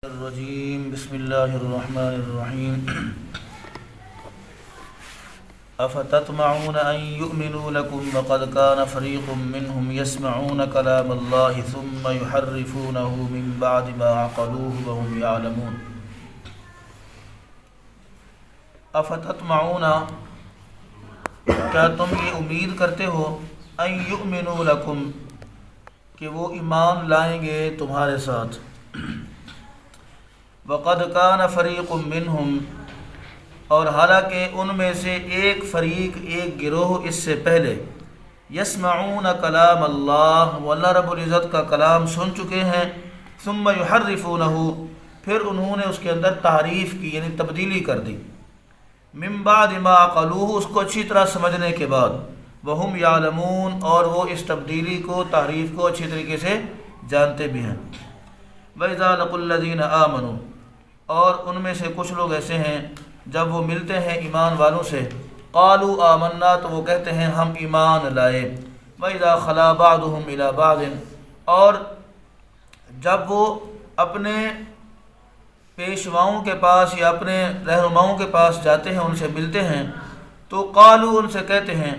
الرجیم بسم اللہ الرحمن الرحیم افتطمعون ان یؤمنوا لکم وقد کان فریق منہم یسمعون کلام اللہ ثم یحرفونہ من بعد ما عقلوہ وهم یعلمون۔ افتطمعون، کیا تم یہ امید کرتے ہو ان یؤمنوا لکم، کہ وہ ایمان لائیں گے تمہارے ساتھ، وقد کان فریق منہم، اور حالانکہ ان میں سے ایک فریق، ایک گروہ اس سے پہلے، یسمعون کلام اللہ، وہ اللہ رب العزت کا کلام سن چکے ہیں، ثم یحرفونہ، پھر انہوں نے اس کے اندر تحریف کی یعنی تبدیلی کر دی، من بعد ما عقلوہ، اس کو اچھی طرح سمجھنے کے بعد، وہم یعلمون، اور وہ اس تبدیلی کو، تحریف کو اچھی طریقے سے جانتے بھی ہیں۔ وَإِذَا لَقُوا الَّذِينَ آمَنُوا، اور ان میں سے کچھ لوگ ایسے ہیں جب وہ ملتے ہیں ایمان والوں سے، قالوا آمنا، تو وہ کہتے ہیں ہم ایمان لائے، وَإِذَا خَلَا بَعْضُهُمْ إِلَى بَعْضٍ، اور جب وہ اپنے پیشواؤں کے پاس یا اپنے رہنماؤں کے پاس جاتے ہیں، ان سے ملتے ہیں، تو قالوا، ان سے کہتے ہیں،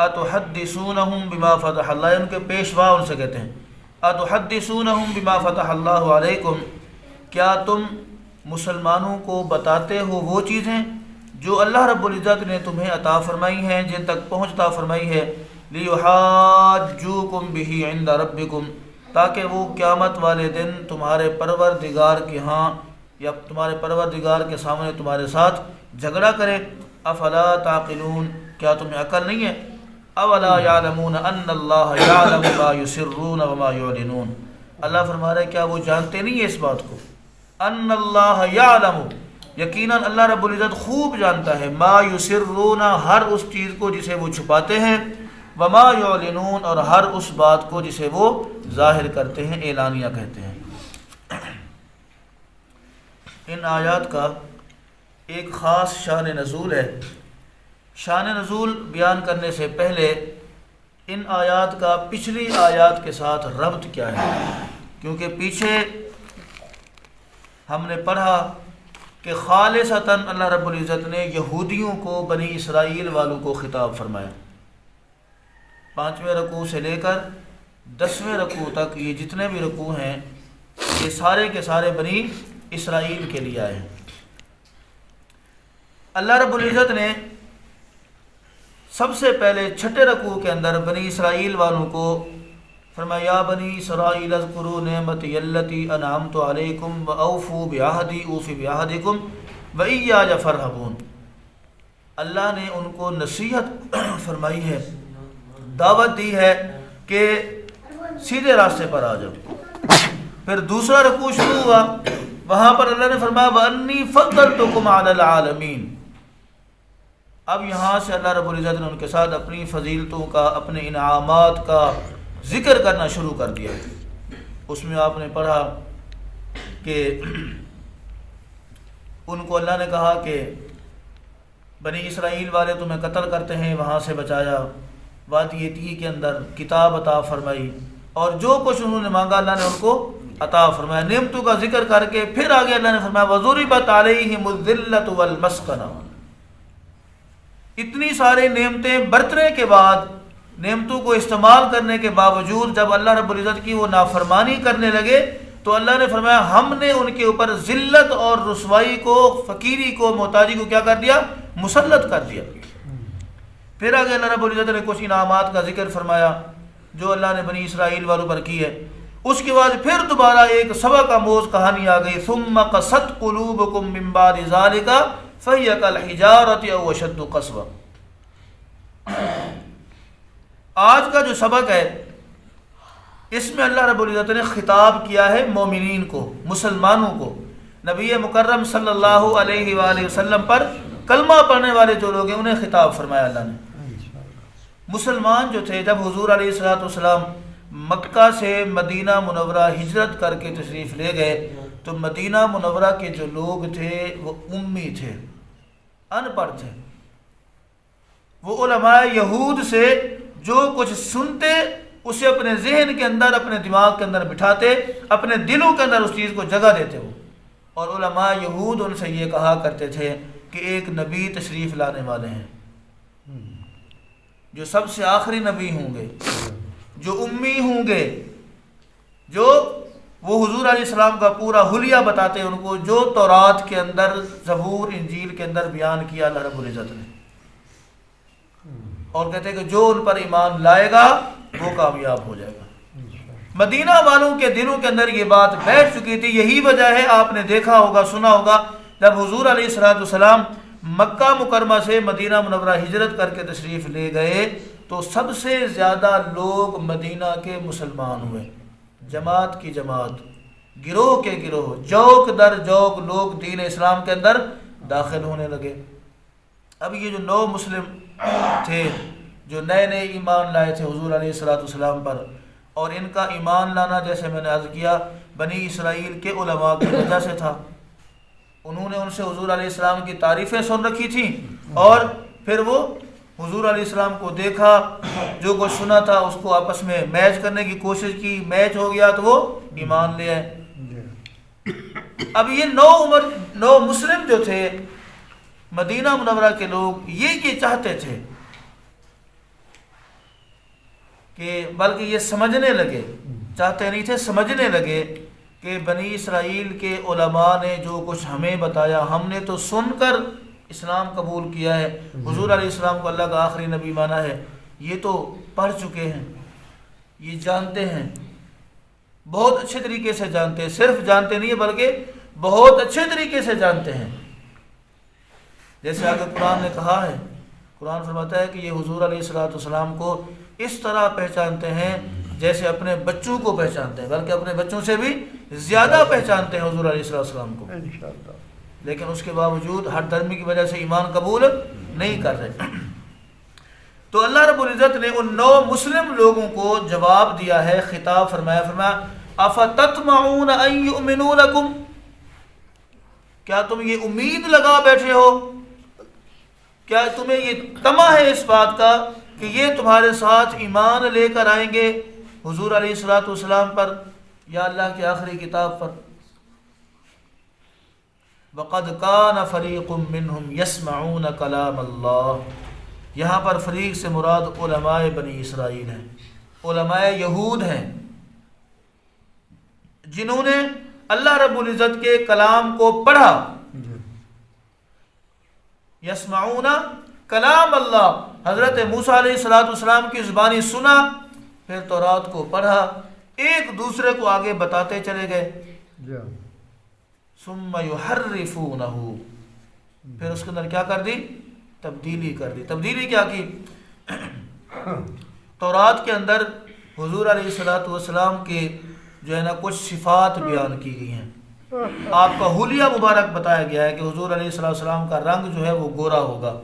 أَتُحَدِّثُونَهُمْ بِمَا فَتَحَ اللَّهُ، ان کے پیشوا ان سے کہتے ہیں، أَتُحَدِّثُونَهُمْ بِمَا فَتَحَ اللَّهُ عَلَيْكُمْ، کیا تم مسلمانوں کو بتاتے ہو وہ چیزیں جو اللہ رب العزت نے تمہیں عطا فرمائی ہیں، جن تک پہنچتا فرمائی ہے، لِيُحَاجُّوكُمْ بِهِ عِنْدَ رَبِّكُمْ، تاکہ وہ قیامت والے دن تمہارے پروردگار کے ہاں یا تمہارے پروردگار کے سامنے تمہارے ساتھ جھگڑا کرے۔ افلا تعقلون، کیا تمہیں عقل نہیں ہے؟ اولا یعلمون ان اللہ یعلم ما یسرون وما یعلنون، اللہ فرما رہے کیا وہ جانتے نہیں ہیں اس بات کو، ان اللہ یعلم، یقیناً اللہ رب العزت خوب جانتا ہے، ما یسرون، ہر اس چیز کو جسے وہ چھپاتے ہیں، وما یعلنون، اور ہر اس بات کو جسے وہ ظاہر کرتے ہیں، اعلانیہ کہتے ہیں۔ ان آیات کا ایک خاص شان نزول ہے۔ شان نزول بیان کرنے سے پہلے ان آیات کا پچھلی آیات کے ساتھ ربط کیا ہے، کیونکہ پیچھے ہم نے پڑھا کہ خالصتاً اللہ رب العزت نے یہودیوں کو، بنی اسرائیل والوں کو خطاب فرمایا۔ 5ویں رکوع سے لے کر 10ویں رکوع تک یہ جتنے بھی رکوع ہیں، یہ سارے کے سارے بنی اسرائیل کے لیے آئے ہیں۔ اللہ رب العزت نے سب سے پہلے چھٹے رکوع کے اندر بنی اسرائیل والوں کو فرمایا، یا بنی اسرائیل اذکروا نعمتی التی انعمت علیکم واوفوا بعہدی اوفی بعہدکم وایای فارہبون۔ اللہ نے ان کو نصیحت فرمائی ہے، دعوت دی ہے کہ سیدھے راستے پر آ جاؤ۔ پھر دوسرا رکوع شروع ہوا، وہاں پر اللہ نے فرمایا وانی فضلتکم علی العالمین۔ اب یہاں سے اللہ رب العزت نے ان کے ساتھ اپنی فضیلتوں کا، اپنے انعامات کا ذکر کرنا شروع کر دیا۔ اس میں آپ نے پڑھا کہ ان کو اللہ نے کہا کہ بنی اسرائیل والے تمہیں قتل کرتے ہیں، وہاں سے بچایا، وادی تیہ کے اندر کتاب عطا فرمائی، اور جو کچھ انہوں نے مانگا اللہ نے ان کو عطا فرمایا۔ نعمتوں کا ذکر کر کے پھر آگے اللہ نے فرمایا وَضُرِبَتْ عَلَيْهِمُ الذِّلَّةُ وَالْمَسْكَنَةُ۔ اتنی سارے نعمتیں برتنے کے بعد، نعمتوں کو استعمال کرنے کے باوجود جب اللہ رب العزت کی وہ نافرمانی کرنے لگے تو اللہ نے فرمایا ہم نے ان کے اوپر ذلت اور رسوائی کو، فقیری کو، محتاجی کو کیا کر دیا؟ مسلط کر دیا۔ پھر آگے اللہ رب العزت نے کچھ انعامات کا ذکر فرمایا جو اللہ نے بنی اسرائیل والوں پر کی ہے۔ اس کے بعد پھر دوبارہ ایک سبق آموز کہانی آ گئی، ثم قست قلوبکم من بعد ذلک فہی کالحجارۃ او اشد قسوۃ۔ آج کا جو سبق ہے اس میں اللہ رب العزت نے خطاب کیا ہے مومنین کو، مسلمانوں کو، نبی مکرم صلی اللہ علیہ وآلہ وسلم پر کلمہ پڑھنے والے جو لوگ ہیں انہیں خطاب فرمایا اللہ نے۔ مسلمان جو تھے جب حضور علیہ الصلوۃ والسلام مکہ سے مدینہ منورہ ہجرت کر کے تشریف لے گئے تو مدینہ منورہ کے جو لوگ تھے وہ امی تھے، ان پڑھ تھے۔ وہ علماء یہود سے جو کچھ سنتے اسے اپنے ذہن کے اندر، اپنے دماغ کے اندر بٹھاتے، اپنے دلوں کے اندر اس چیز کو جگہ دیتے۔ وہ اور علماء یہود ان سے یہ کہا کرتے تھے کہ ایک نبی تشریف لانے والے ہیں جو سب سے آخری نبی ہوں گے، جو امی ہوں گے، جو وہ حضور علیہ السلام کا پورا حلیہ بتاتے ہیں ان کو، جو تورات کے اندر، زبور، انجیل کے اندر بیان کیا اللہ رب العزت نے، اور کہتے ہیں کہ جو ان پر ایمان لائے گا وہ کامیاب ہو جائے گا۔ مدینہ والوں کے دلوں کے اندر یہ بات بیٹھ چکی تھی۔ یہی وجہ ہے، آپ نے دیکھا ہوگا، سنا ہوگا، جب حضور علیہ السلام مکہ مکرمہ سے مدینہ منورہ ہجرت کر کے تشریف لے گئے تو سب سے زیادہ لوگ مدینہ کے مسلمان ہوئے، جماعت کی جماعت، گروہ کے گروہ، جوک در جوک لوگ دین اسلام کے اندر داخل ہونے لگے۔ اب یہ جو نو مسلم تھے، جو نئے نئے ایمان لائے تھے حضور علیہ السلام پر، اور ان کا ایمان لانا جیسے میں نے عرض کیا بنی اسرائیل کے علماء کی وجہ سے تھا۔ انہوں نے ان سے حضور علیہ السلام کی تعریفیں سن رکھی تھیں، اور پھر وہ حضور علیہ السلام کو دیکھا، جو کچھ سنا تھا اس کو آپس میں میچ کرنے کی کوشش کی، میچ ہو گیا تو وہ ایمان لے آئے۔ اب یہ نو مسلم جو تھے مدینہ منورہ کے لوگ، یہ چاہتے تھے کہ بلکہ یہ سمجھنے لگے، چاہتے نہیں تھے، سمجھنے لگے کہ بنی اسرائیل کے علماء نے جو کچھ ہمیں بتایا، ہم نے تو سن کر اسلام قبول کیا ہے، حضور علیہ السلام کو اللہ کا آخری نبی مانا ہے، یہ تو پڑھ چکے ہیں، یہ جانتے ہیں، بہت اچھے طریقے سے جانتے ہیں، صرف جانتے نہیں ہیں بلکہ بہت اچھے طریقے سے جانتے ہیں۔ جیسے آگے قرآن نے کہا ہے، قرآن فرماتا ہے کہ یہ حضور علیہ السلام کو اس طرح پہچانتے ہیں جیسے اپنے بچوں کو پہچانتے ہیں، بلکہ اپنے بچوں سے بھی زیادہ پہچانتے ہیں حضور علیہ السلام کو، لیکن اس کے باوجود ہر دھرمی کی وجہ سے ایمان قبول نہیں کر رہے۔ تو اللہ رب العزت نے ان نو مسلم لوگوں کو جواب دیا ہے، خطاب فرمایا افتطمعون ان یؤمنوا لکم، کیا تم یہ امید لگا بیٹھے ہو، کیا تمہیں یہ طمع ہے اس بات کا کہ یہ تمہارے ساتھ ایمان لے کر آئیں گے حضور علیہ السلام پر یا اللہ کی آخری کتاب پر؟ وَقَدْ كَانَ فَرِيقٌ مِّنْهُمْ يَسْمَعُونَ كَلَامَ اللَّهِ، یہاں پر فریق سے مراد علماء بنی اسرائیل ہیں، علماء یہود ہیں، جنہوں نے اللہ رب العزت کے کلام کو پڑھا۔ یسمعون کلام اللہ، حضرت موسیٰ علیہ السلام کی زبانی سنا، پھر تورات کو پڑھا، ایک دوسرے کو آگے بتاتے چلے گئے۔ ثم یحرفونہ، پھر اس کے اندر کیا کر دی؟ تبدیلی کر دی۔ تبدیلی کیا کی؟ تورات کے اندر حضور علیہ السلام کے جو ہے نا کچھ صفات بیان کی گئی ہیں، آپ کا حلیہ مبارک بتایا گیا ہے کہ حضور علیہ السلام کا رنگ جو ہے وہ گورا ہوگا،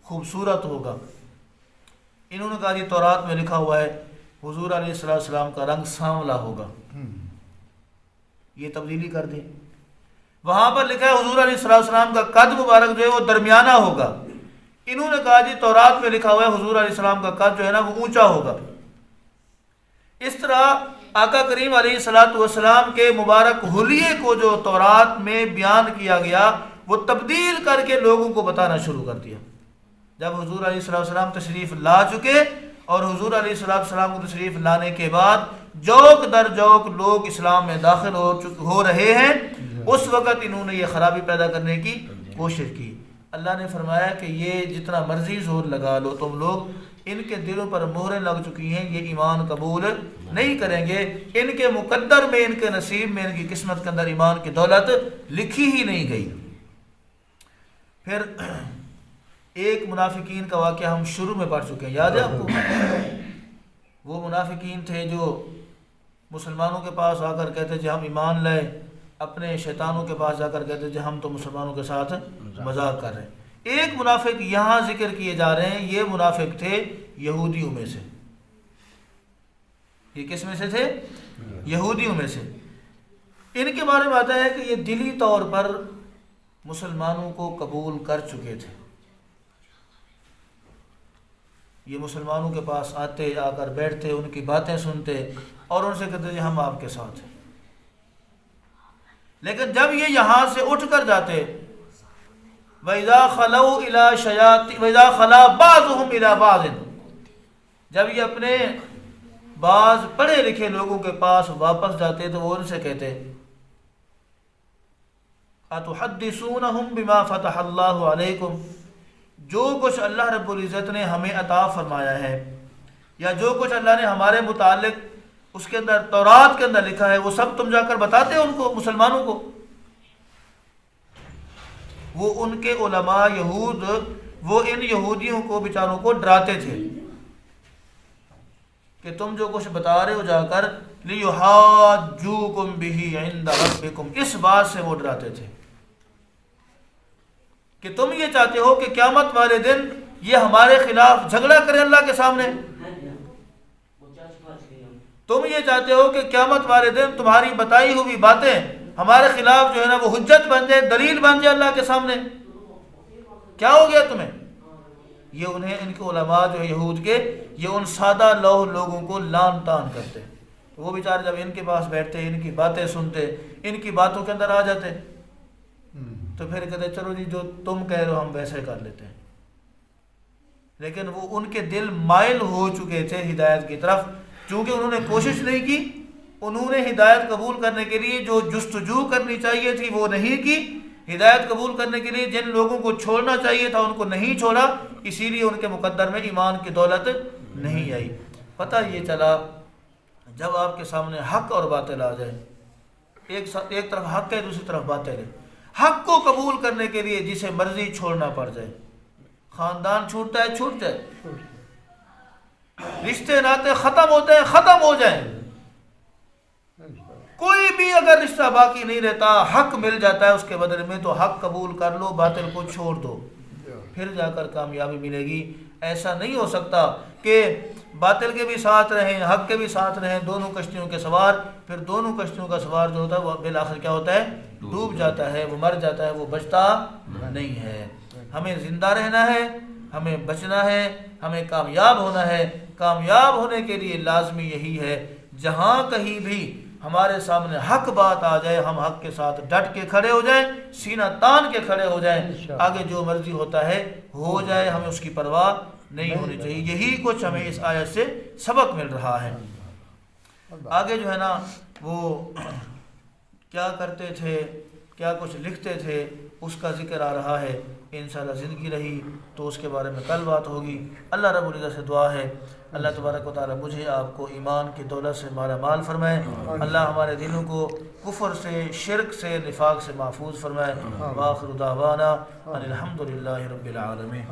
خوبصورت ہوگا۔ انہوں نے کہا جی تورات میں لکھا ہوا ہے حضور علیہ السلام کا رنگ سانولا ہوگا، یہ تبدیلی کر دی۔ وہاں پر لکھا ہے حضور علیہ السلام کا قد مبارک جو ہے وہ درمیانہ ہوگا، انہوں نے کہا جی تورات میں لکھا ہوا ہے حضور علیہ السلام کا قد جو ہے نا وہ اونچا ہوگا۔ اس طرح آقا کریم علیہ السلام کے مبارک حلیے کو جو تورات میں بیان کیا گیا وہ تبدیل کر کے لوگوں کو بتانا شروع کر دیا۔ جب حضور علیہ السلام تشریف لا چکے اور حضور علیہ السلام کو تشریف لانے کے بعد جوک در جوک لوگ اسلام میں داخل ہو رہے ہیں، اس وقت انہوں نے یہ خرابی پیدا کرنے کی کوشش کی۔ اللہ نے فرمایا کہ یہ جتنا مرضی زور لگا لو تم لوگ، ان کے دلوں پر مہریں لگ چکی ہیں، یہ ایمان قبول نہیں کریں گے، ان کے مقدر میں، ان کے نصیب میں، ان کی قسمت کے اندر ایمان کی دولت لکھی ہی نہیں گئی۔ پھر ایک منافقین کا واقعہ ہم شروع میں پڑھ چکے ہیں، یاد ہے آپ کو؟ وہ منافقین تھے جو مسلمانوں کے پاس آ کر کہتے جی ہم ایمان لائے، اپنے شیطانوں کے پاس جا کر کہتے جی ہم تو مسلمانوں کے ساتھ مذاق کر رہے ہیں۔ ایک منافق یہاں ذکر کیے جا رہے ہیں، یہ منافق تھے یہودیوں میں سے۔ یہ کس میں سے تھے؟ یہودیوں میں سے۔ ان کے بارے میں آتا ہے کہ یہ دلی طور پر مسلمانوں کو قبول کر چکے تھے، یہ مسلمانوں کے پاس آتے، آ کر بیٹھتے، ان کی باتیں سنتے اور ان سے کہتے ہیں ہم آپ کے ساتھ ہیں۔ لیکن جب یہ یہاں سے اٹھ کر جاتے وَإِذَا خَلَوْا إِلَى شَيَاطِينِ وَإِذَا خَلَا بَعْضُهُمْ إِلَى بَعْضٍ، جب یہ اپنے بعض پڑھے لکھے لوگوں کے پاس واپس جاتے تو وہ ان سے کہتے أَتُحَدِّثُونَهُمْ بِمَا فَتَحَ اللَّهُ عَلَيْكُمْ، جو کچھ اللہ رب العزت نے ہمیں عطا فرمایا ہے یا جو کچھ اللہ نے ہمارے متعلق اس کے اندر تورات کے اندر لکھا ہے وہ سب تم جا کر بتاتے ان کو، مسلمانوں کو؟ وہ ان کے علماء یہود وہ ان یہودیوں کو بیچاروں کو ڈراتے تھے کہ تم جو کچھ بتا رہے ہو جا کر لِيُحَاجُّوكُمْ بِهِ عِنْدَ رَبِّكُمْ، اس بات سے وہ ڈراتے تھے کہ تم یہ چاہتے ہو کہ قیامت والے دن یہ ہمارے خلاف جھگڑا کرے اللہ کے سامنے، تم یہ چاہتے ہو کہ قیامت والے دن تمہاری بتائی ہوئی باتیں ہمارے خلاف جو ہے نا وہ حجت بن جائے، دلیل بن جائے اللہ کے سامنے، کیا ہو گیا تمہیں؟ یہ انہیں ان کے علماء جو یہود کے یہ ان سادہ لوح لوگوں کو لان تان کرتے، وہ بیچارے جب ان کے پاس بیٹھتے ان کی باتیں سنتے ان کی باتوں کے اندر آ جاتے تو پھر کہتے چلو جی جو تم کہہ رہے ہو ہم ویسے کر لیتے ہیں، لیکن وہ ان کے دل مائل ہو چکے تھے ہدایت کی طرف، چونکہ انہوں نے کوشش نہیں کی، انہوں نے ہدایت قبول کرنے کے لیے جو جستجو کرنی چاہیے تھی وہ نہیں کی، ہدایت قبول کرنے کے لیے جن لوگوں کو چھوڑنا چاہیے تھا ان کو نہیں چھوڑا، اسی لیے ان کے مقدر میں ایمان کی دولت نہیں آئی۔ پتہ یہ چلا جب آپ کے سامنے حق اور باطل آ جائے، ایک طرف حق ہے دوسری طرف باطل ہے، حق کو قبول کرنے کے لیے جسے مرضی چھوڑنا پڑ جائے، خاندان چھوٹتا ہے چھوٹ جائے، رشتے ناتے ختم ہوتے ہیں ختم ہو جائیں، کوئی بھی اگر رشتہ باقی نہیں رہتا حق مل جاتا ہے اس کے بدلے میں تو حق قبول کر لو، باطل کو چھوڑ دو، پھر جا کر کامیابی ملے گی۔ ایسا نہیں ہو سکتا کہ باطل کے بھی ساتھ رہیں حق کے بھی ساتھ رہیں، دونوں کشتیوں کے سوار، پھر دونوں کشتیوں کا سوار جو ہوتا ہے وہ بالآخر کیا ہوتا ہے؟ ڈوب جاتا ہے، وہ مر جاتا ہے، وہ بچتا نہیں ہے۔ ہمیں زندہ رہنا ہے، ہمیں بچنا ہے، ہمیں کامیاب ہونا ہے۔ کامیاب ہونے کے لیے لازمی یہی ہے جہاں کہیں بھی ہمارے سامنے حق بات آ جائے ہم حق کے ساتھ ڈٹ کے کھڑے ہو جائیں، سینہ تان کے کھڑے ہو جائیں، آگے جو مرضی ہوتا ہے ہو جائے، ہمیں اس کی پرواہ نہیں ہونی چاہیے۔ یہی کچھ ہمیں اس آیت سے سبق مل رہا ہے۔ آگے جو ہے نا وہ کیا کرتے تھے، کیا کچھ لکھتے تھے، اس کا ذکر آ رہا ہے۔ انشاءاللہ زندگی رہی تو اس کے بارے میں کل بات ہوگی۔ اللہ رب العزت سے دعا ہے اللہ تبارک و تعالی مجھے آپ کو ایمان کی دولت سے مالا مال فرمائے، اللہ ہمارے دلوں کو کفر سے، شرک سے، نفاق سے محفوظ فرمائے۔ وآخر دعوانا ان الحمد للہ رب العالمین۔